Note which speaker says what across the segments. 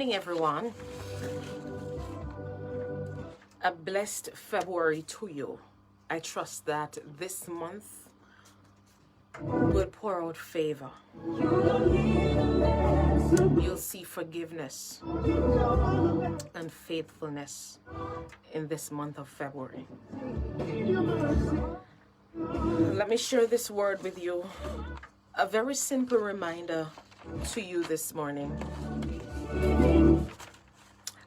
Speaker 1: morning, everyone. A blessed February to you. I trust that this month will pour out favor. You'll see forgiveness and faithfulness in this month of February. Let me share this word with you. A very simple reminder to you this morning.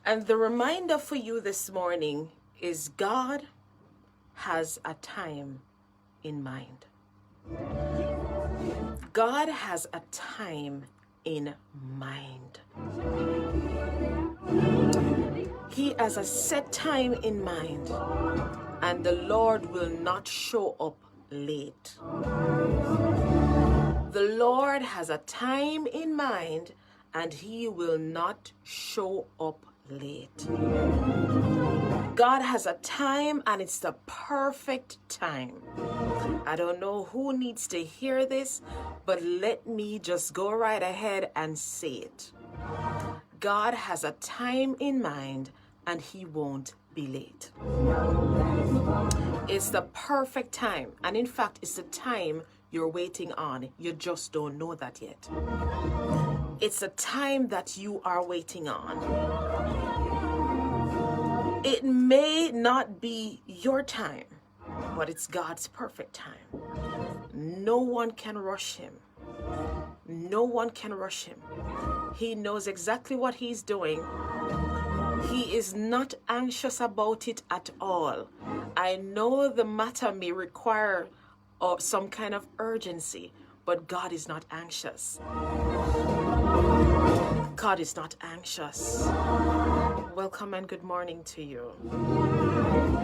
Speaker 1: And the reminder for you this morning is God has a time in mind. God has a time in mind. He has a set time in mind, and the Lord will not show up late. The Lord has a time in mind, and He will not show up late. God has a time, and it's the perfect time. I don't know who needs to hear this, but let me just go right ahead and say it. God has a time in mind, and He won't be late. It's the perfect time, and in fact, it's the time you're waiting on. You just don't know that yet. It's a time that you are waiting on. It may not be your time, but it's God's perfect time. No one can rush Him. No one can rush Him. He knows exactly what He's doing. He is not anxious about it at all. I know the matter may require some kind of urgency, but God is not anxious. God is not anxious. Welcome and good morning to you.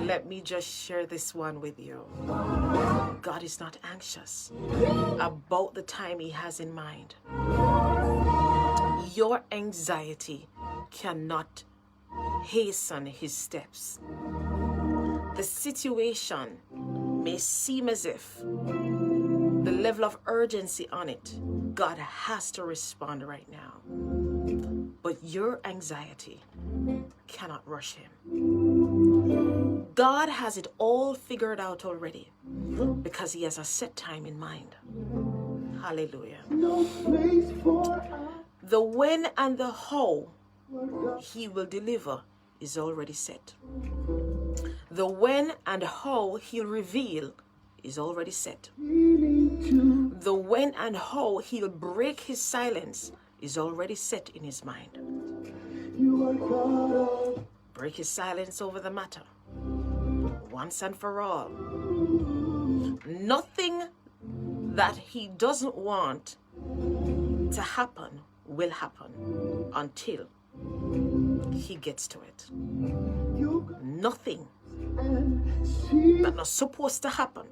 Speaker 1: Let me just share this one with you. God is not anxious about the time He has in mind. Your anxiety cannot hasten His steps. The situation may seem as if the level of urgency on it, God has to respond right now. But your anxiety cannot rush Him. God has it all figured out already because He has a set time in mind. Hallelujah. The when and the how He will deliver is already set. The when and how He'll reveal is already set. The when and how He'll break His silence is already set in His mind. Break His silence over the matter once and for all. Nothing that He doesn't want to happen will happen until He gets to it. Nothing that's not supposed to happen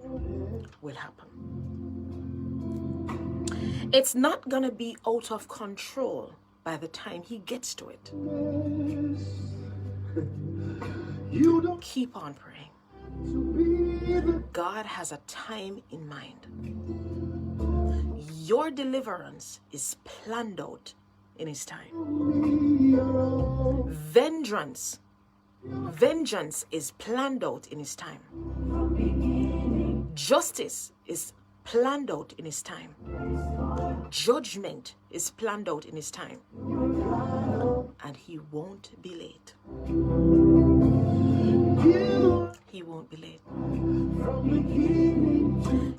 Speaker 1: will happen. It's not going to be out of control by the time He gets to it. Keep on praying. God has a time in mind. Your deliverance is planned out in His time. Vengeance is planned out in His time. Justice is planned out in His time. Judgment is planned out in His time. And He won't be late. He won't be late.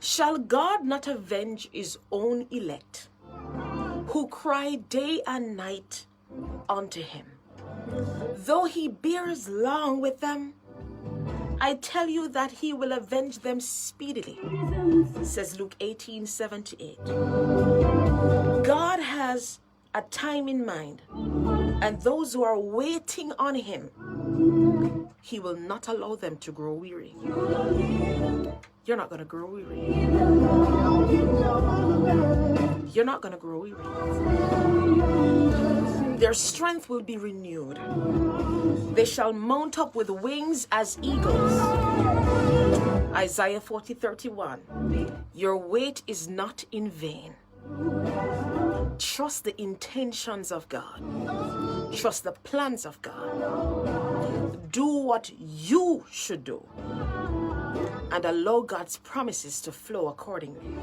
Speaker 1: Shall God not avenge His own elect, who cry day and night unto Him? Though He bears long with them, I tell you that He will avenge them speedily, says Luke 18:7-8. God has a time in mind, and those who are waiting on Him, He will not allow them to grow weary. You're not going to grow weary. You're not going to grow weary. Their strength will be renewed. They shall mount up with wings as eagles. Isaiah 40:31. Your wait is not in vain. Trust the intentions of God. Trust the plans of God. Do what you should do. And allow God's promises to flow accordingly.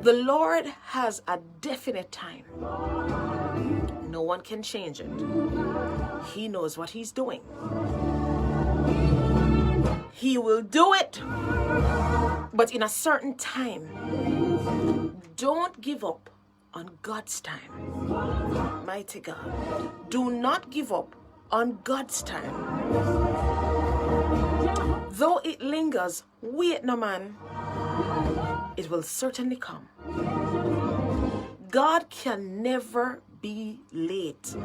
Speaker 1: The Lord has a definite time. No one can change it. He knows what he's doing. He will do it, but in a certain time. Don't give up on God's time. Mighty God. Do not give up on God's time. Though it lingers, wait no man. It will certainly come. God can never be late.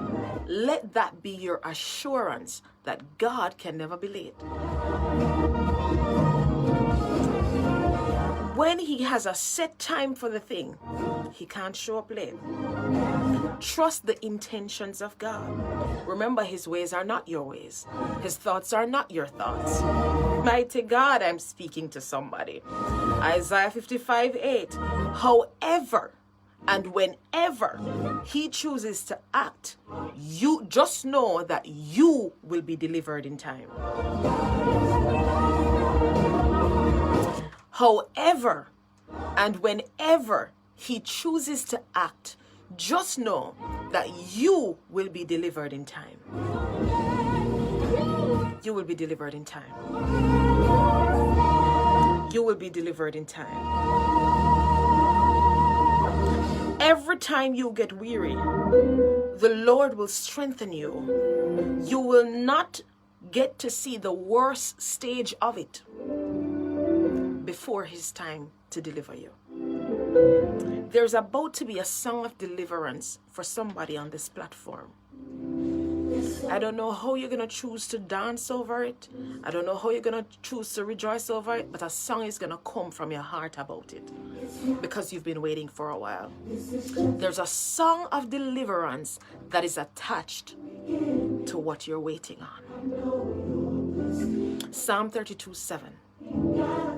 Speaker 1: Let that be your assurance that God can never be late. When he has a set time for the thing, he can't show up late. Trust the intentions of God. Remember, his ways are not your ways. His thoughts are not your thoughts. Mighty God, I'm speaking to somebody. Isaiah 55:8. However and whenever he chooses to act, you just know that you will be delivered in time. However and whenever he chooses to act, just know that you will be delivered in time. You will be delivered in time. You will be delivered in time. Every time you get weary, the Lord will strengthen you. You will not get to see the worst stage of it before his time to deliver you. There's about to be a song of deliverance for somebody on this platform. I don't know how you're going to choose to dance over it. I don't know how you're going to choose to rejoice over it, but a song is going to come from your heart about it because you've been waiting for a while. There's a song of deliverance that is attached to what you're waiting on. Psalm 32:7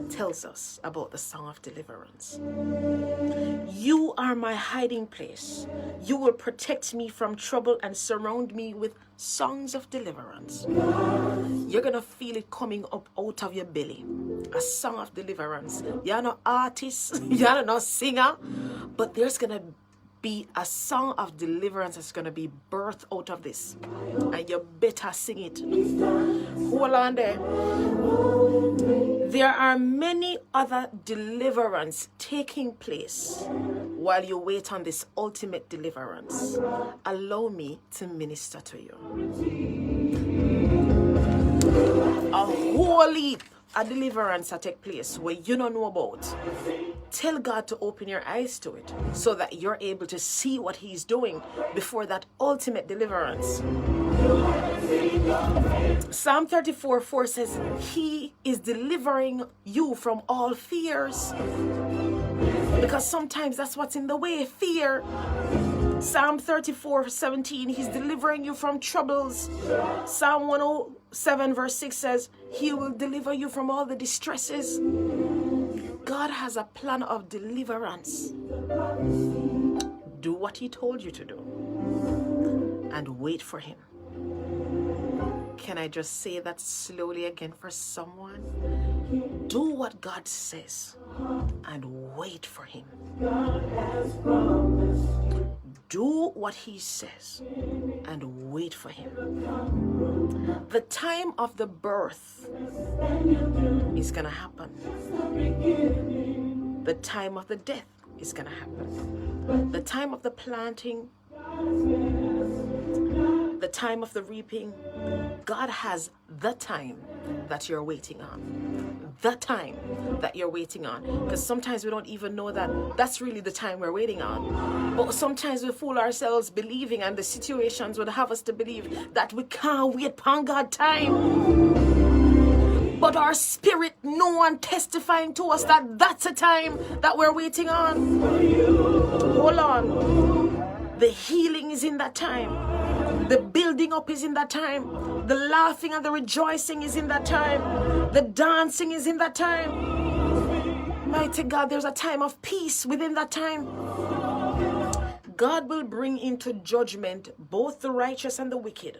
Speaker 1: tells us about the song of deliverance. You are my hiding place. You will protect me from trouble and surround me with songs of deliverance. You're going to feel it coming up out of your belly. A song of deliverance. You're no artist, you're no singer, but there's going to be a song of deliverance that's going to be birthed out of this. And you better sing it. Hold on there. There are many other deliverance taking place while you wait on this ultimate deliverance. Allow me to minister to you. A whole heap of deliverance that take place where you don't know about. Tell God to open your eyes to it so that you're able to see what he's doing before that ultimate deliverance. Psalm 34:4 says, he is delivering you from all fears. Because sometimes that's what's in the way, fear. Psalm 34:17, he's delivering you from troubles. Psalm 107 verse 6 says, he will deliver you from all the distresses. God has a plan of deliverance. Do what he told you to do and wait for him. Can I just say that slowly again for someone? Do what God says and wait for him. Do what he says and wait for him. The time of the birth is going to happen. The time of the death is going to happen. The time of the planting, the time of the reaping. God has the time that you're waiting on. The time that you're waiting on. Because sometimes we don't even know that that's really the time we're waiting on. But sometimes we fool ourselves believing, and the situations would have us to believe that we can't wait upon God's time. But our spirit know and testifying to us that that's a time that we're waiting on. Hold on. The healing is in that time. The building up is in that time. The laughing and the rejoicing is in that time. The dancing is in that time. Mighty God, there's a time of peace within that time. God will bring into judgment both the righteous and the wicked,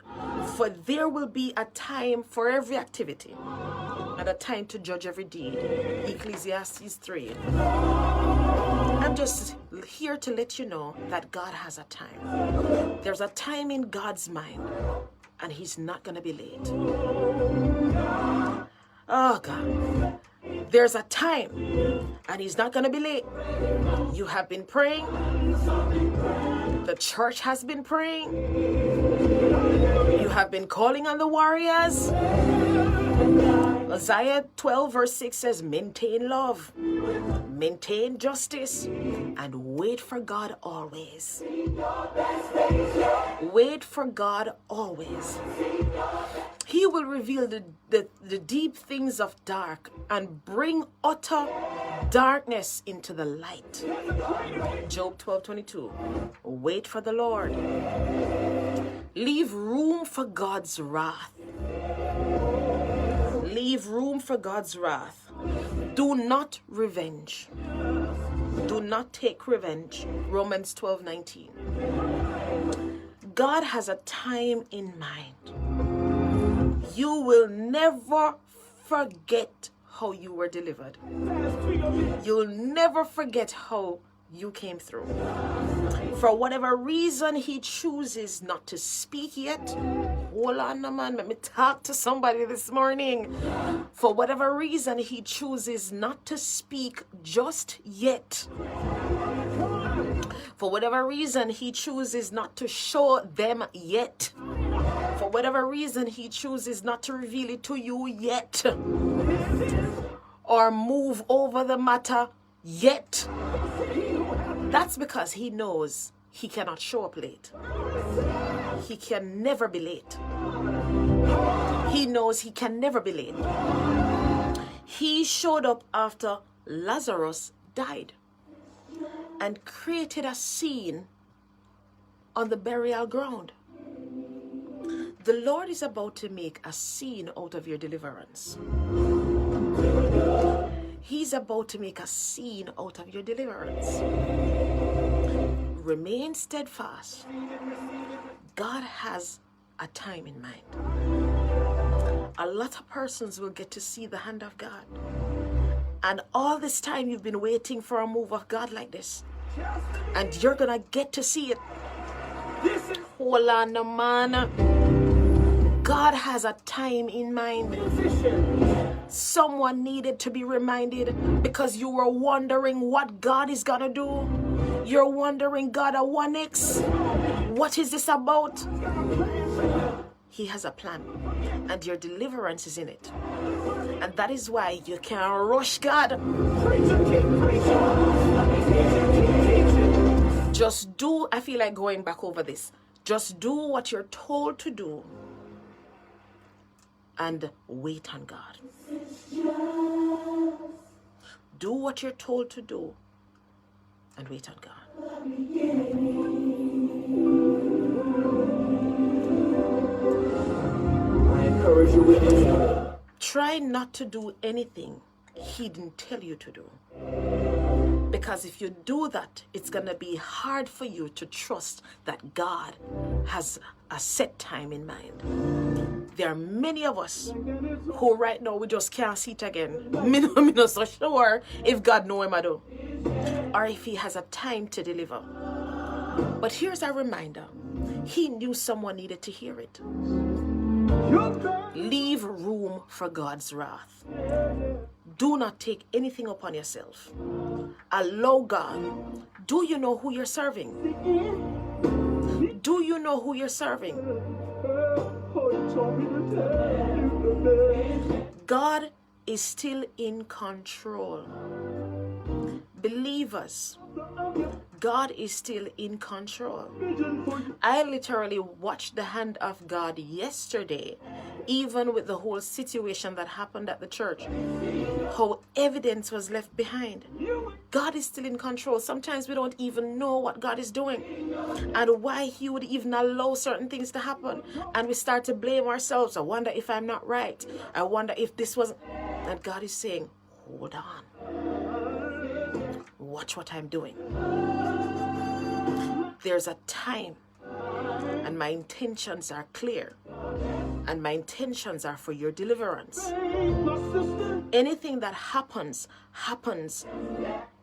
Speaker 1: for there will be a time for every activity and a time to judge every deed. Ecclesiastes 3. I'm just here to let you know that God has a time. There's a time in God's mind, and he's not going to be late. Oh, God. There's a time, and he's not going to be late. You have been praying. The church has been praying. You have been calling on the warriors. Isaiah 12 verse 6 says, maintain love, maintain justice, and wait for God always. Wait for God always. He will reveal the deep things of dark and bring utter darkness into the light. Job 12:22. Wait for the Lord. Leave room for God's wrath. Leave room for God's wrath. Do not revenge. Do not take revenge. Romans 12:19. God has a time in mind. You will never forget how you were delivered. You'll never forget how you came through. For whatever reason he chooses not to speak yet. Hold on, man. Let me talk to somebody this morning. For whatever reason he chooses not to speak just yet. For whatever reason he chooses not to show them yet. For whatever reason he chooses not to reveal it to you yet. Or move over the matter yet. That's because he knows he cannot show up late. He can never be late. He knows he can never be late. He showed up after Lazarus died and created a scene on the burial ground. The Lord is about to make a scene out of your deliverance. He's about to make a scene out of your deliverance. Remain steadfast. God has a time in mind. A lot of persons will get to see the hand of God. And all this time you've been waiting for a move of God like this. And you're going to get to see it. Hold on, man. God has a time in mind. Someone needed to be reminded because you were wondering what God is going to do. You're wondering, God, a 1X? What is this about? He has a plan, and your deliverance is in it. And that is why you can't rush God. Just do, I feel like going back over this. Just do what you're told to do. And wait on God. Do what you're told to do and wait on God. I encourage you with this. Try not to do anything he didn't tell you to do. Because if you do that, it's going to be hard for you to trust that God has a set time in mind. There are many of us who right now we just can't see it again. Me not so sure if God know him I do. Or if he has a time to deliver. But here's a reminder. He knew someone needed to hear it. Leave room for God's wrath. Do not take anything upon yourself. Allow God. Do you know who you're serving? Do you know who you're serving? God is still in control. Believers, God is still in control. I literally watched the hand of God yesterday, even with the whole situation that happened at the church. How evidence was left behind. God is still in control. Sometimes we don't even know what God is doing and why he would even allow certain things to happen. And we start to blame ourselves. I wonder if I'm not right. I wonder if this wasn't. And God is saying, hold on. Watch what I'm doing. there's a time, and my intentions are clear, and my intentions are for your deliverance. Anything that happens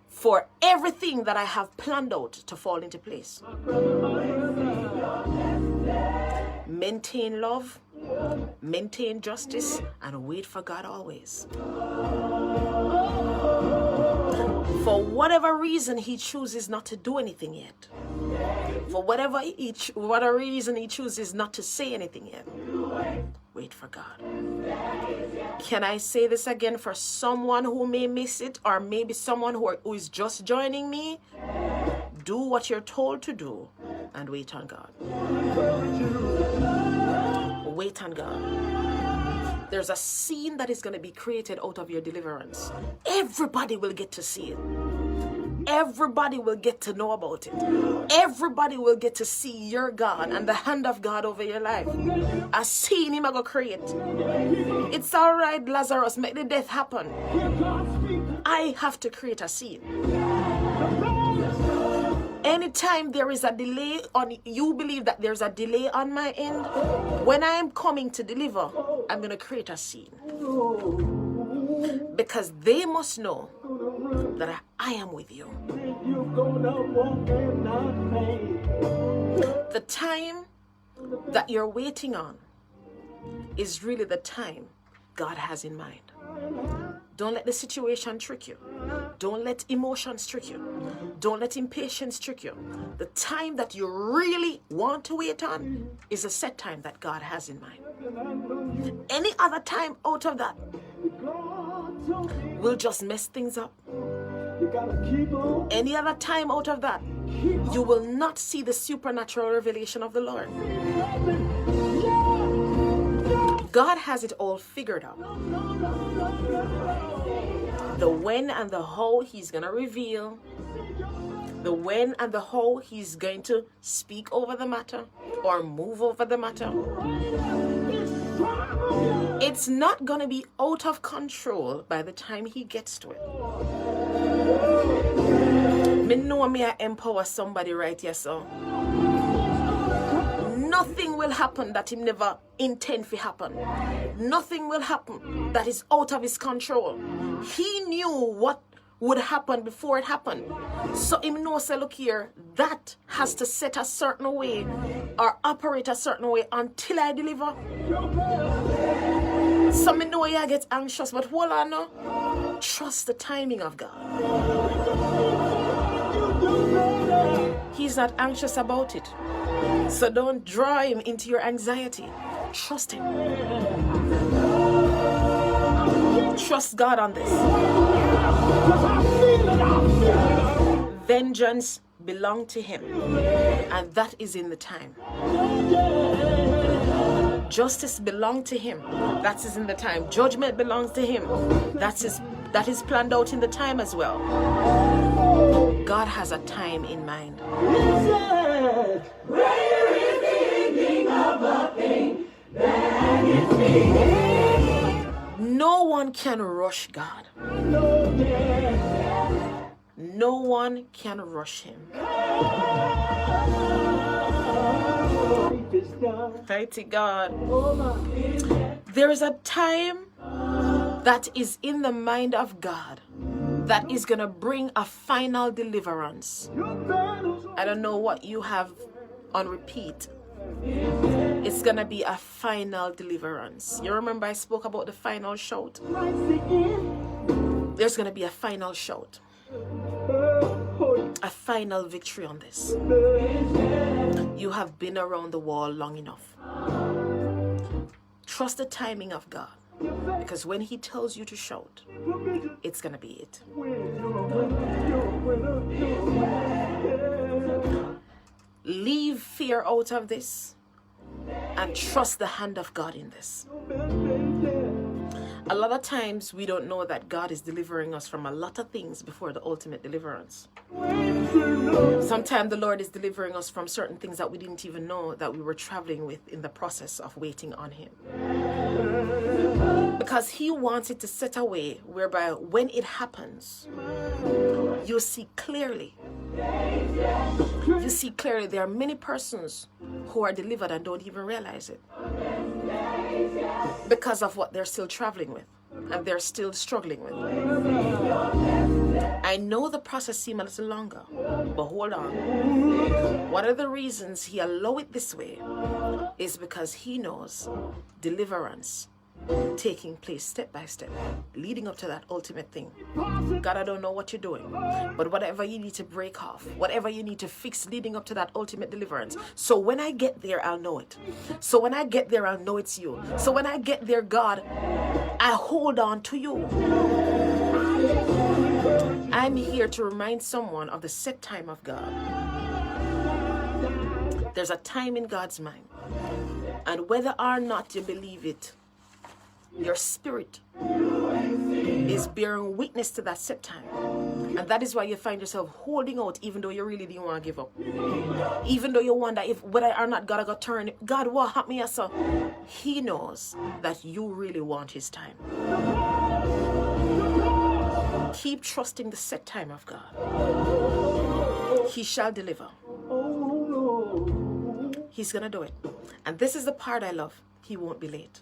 Speaker 1: for everything that I have planned out to fall into place. Maintain love, maintain justice, and wait for God always. For whatever reason he chooses not to do anything yet, for whatever reason he chooses not to say anything yet, wait for God. Can I say this again for someone who may miss it, or maybe someone who is just joining me? Do what you're told to do and wait on God. Wait on God. There's a scene that is going to be created out of your deliverance. Everybody will get to see it. Everybody will get to know about it. Everybody will get to see your God and the hand of God over your life. A scene him go create. It's all right, Lazarus, make the death happen. I have to create a scene. Anytime there is a delay on, you believe that there's a delay on my end, when I am coming to deliver, I'm going to create a scene. Because they must know that I am with you. The time that you're waiting on is really the time God has in mind. Don't let the situation trick you. Don't let emotions trick you. Don't let impatience trick you. The time that you really want to wait on is a set time that God has in mind. Any other time out of that will just mess things up. Any other time out of that, you will not see the supernatural revelation of the Lord. God has it all figured out. The when and the how he's going to reveal. The when and the how he's going to speak over the matter or move over the matter. It's not going to be out of control by the time he gets to it. Me know me I empower somebody right here, so nothing will happen that he never intend for happen. Nothing will happen that is out of his control. He knew what would happen before it happened. So him know say, look here, that has to set a certain way or operate a certain way until I deliver. So me know I get anxious, but hold on now. Trust the timing of God. He's not anxious about it. So don't draw him into your anxiety. Trust him. Trust God on this. Vengeance belongs to him, and that is in the time. Justice belongs to him. That is in the time. Judgment belongs to him. That is planned out in the time as well. God has a time in mind. Greater is the ending of a thing than its beginning. No one can rush God. No one can rush him. Mighty God. There is a time that is in the mind of God that is going to bring a final deliverance. I don't know what you have on repeat. It's going to be a final deliverance. You remember I spoke about the final shout? There's going to be a final shout. A final victory on this. You have been around the wall long enough. Trust the timing of God. Because when he tells you to shout, it's going to be it. Leave fear out of this and trust the hand of God in this. A lot of times we don't know that God is delivering us from a lot of things before the ultimate deliverance. Sometimes the Lord is delivering us from certain things that we didn't even know that we were traveling with in the process of waiting on him. Because he wants it to set a way whereby when it happens, you see clearly. You see clearly. There are many persons who are delivered and don't even realize it because of what they're still traveling with and they're still struggling with. I know the process seems a little longer, but hold on. One of the reasons he allowed it this way is because he knows deliverance taking place step by step, leading up to that ultimate thing. God, I don't know what you're doing, but whatever you need to break off, whatever you need to fix leading up to that ultimate deliverance. So when I get there, I'll know it. So when I get there, I'll know it's you. So when I get there, God, I hold on to you. I'm here to remind someone of the set time of God. There's a time in God's mind, and whether or not you believe it, your spirit is bearing witness to that set time. And that is why you find yourself holding out even though you really didn't want to give up. Even though you wonder if whether or not God got turned. God, what happened here, so? He knows that you really want his time. Keep trusting the set time of God. He shall deliver. He's going to do it. And this is the part I love. He won't be late.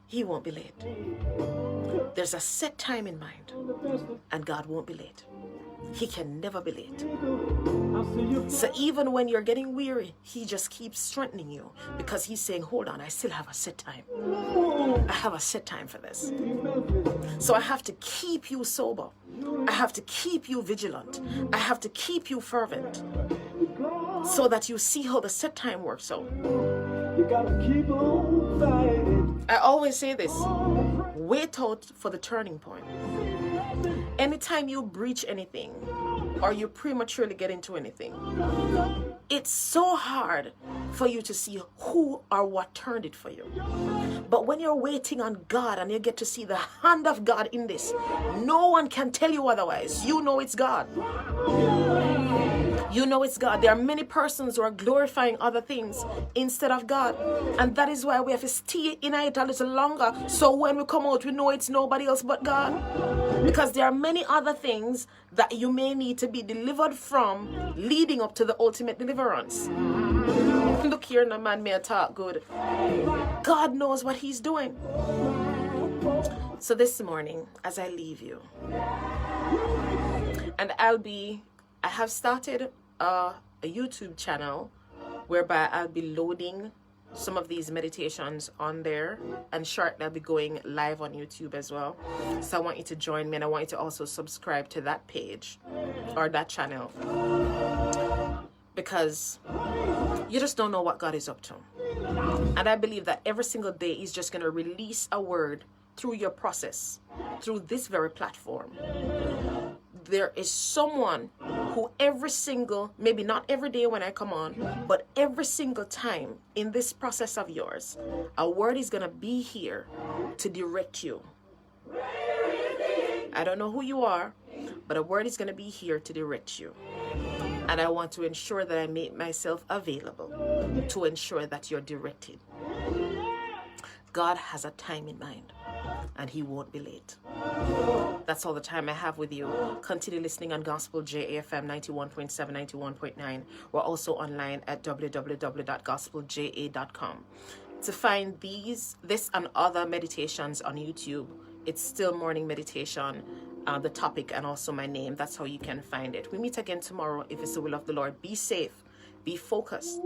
Speaker 1: He won't be late. There's a set time in mind, and God won't be late. He can never be late. So even when you're getting weary, he just keeps strengthening you because he's saying, hold on, I still have a set time. I have a set time for this. So I have to keep you sober. I have to keep you vigilant. I have to keep you fervent so that you see how the set time works out. You gotta keep on fighting. I always say this, wait out for the turning point. Anytime you breach anything or you prematurely get into anything, it's so hard for you to see who or what turned it for you. But when you're waiting on God and you get to see the hand of God in this, no one can tell you otherwise. You know it's God. You know it's God. There are many persons who are glorifying other things instead of God. And that is why we have to stay in it a little longer. So when we come out, we know it's nobody else but God. Because there are many other things that you may need to be delivered from leading up to the ultimate deliverance. Look here, no man may talk good. God knows what he's doing. So this morning, as I leave you, and I have started a YouTube channel whereby I'll be loading some of these meditations on there, and shortly I'll be going live on YouTube as well. So I want you to join me, and I want you to also subscribe to that page or that channel, because you just don't know what God is up to. And I believe that every single day he's just going to release a word through your process, through this very platform. There is someone who every single, maybe not every day when I come on, but every single time in this process of yours, a word is going to be here to direct you. I don't know who you are, but a word is going to be here to direct you. And I want to ensure that I make myself available to ensure that you're directed. God has a time in mind, and he won't be late. That's all the time I have with you. Continue listening on Gospel JAFM 91.7, 91.9. We're also online at www.gospelja.com. To find this and other meditations on YouTube, it's still morning meditation, the topic and also my name. That's how you can find it. We meet again tomorrow if it's the will of the Lord. Be safe, be focused,